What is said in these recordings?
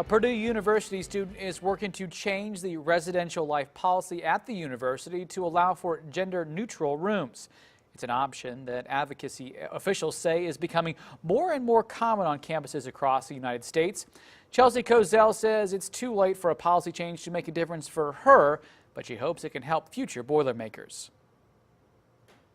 A Purdue University student is working to change the residential life policy at the university to allow for gender-neutral rooms. It's an option that advocacy officials say is becoming more and more common on campuses across the United States. Chelsea Kozel says it's too late for a policy change to make a difference for her, but she hopes it can help future Boilermakers.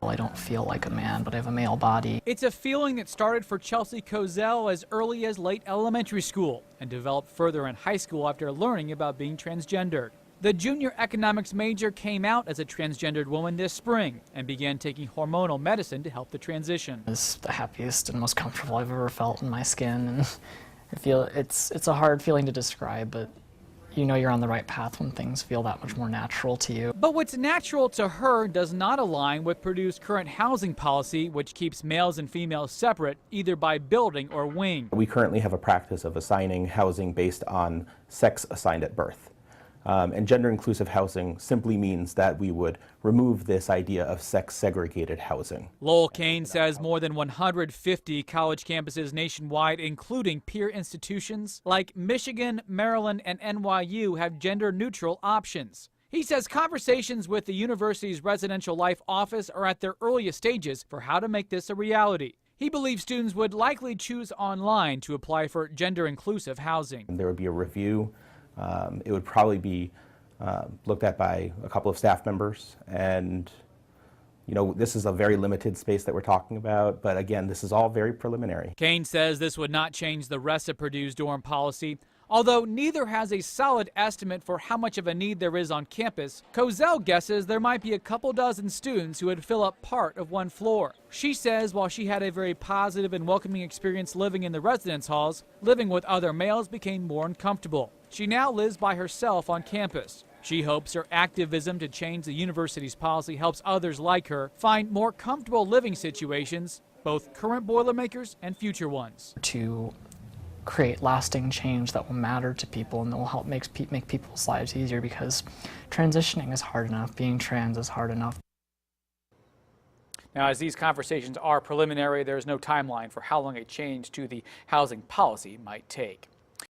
I don't feel like a man, but I have a male body. It's a feeling that started for Chelsea Kozel as early as late elementary school and developed further in high school after learning about being transgendered. The junior economics major came out as a transgendered woman this spring and began taking hormonal medicine to help the transition. It's the happiest and most comfortable I've ever felt in my skin, and I feel it's a hard feeling to describe, but you know you're on the right path when things feel that much more natural to you. But what's natural to her does not align with Purdue's current housing policy, which keeps males and females separate either by building or wing. We currently have a practice of assigning housing based on sex assigned at birth. And gender-inclusive housing simply means that we would remove this idea of sex-segregated housing. Lowell Kane says more than 150 college campuses nationwide, including peer institutions like Michigan, Maryland, and NYU, have gender-neutral options. He says conversations with the university's residential life office are at their earliest stages for how to make this a reality. He believes students would likely choose online to apply for gender-inclusive housing. There would be a review. It would probably be looked at by a couple of staff members, and this is a very limited space that we're talking about, but again, this is all very preliminary. Kane says this would not change the rest of Purdue's dorm policy. Although neither has a solid estimate for how much of a need there is on campus, Kozel guesses there might be a couple dozen students who would fill up part of one floor. She says while she had a very positive and welcoming experience living in the residence halls, living with other males became more uncomfortable. She now lives by herself on campus. She hopes her activism to change the university's policy helps others like her find more comfortable living situations, both current Boilermakers and future ones. To create lasting change that will matter to people and that will help make people's lives easier, because transitioning is hard enough, being trans is hard enough. Now, as these conversations are preliminary, there is no timeline for how long a change to the housing policy might take.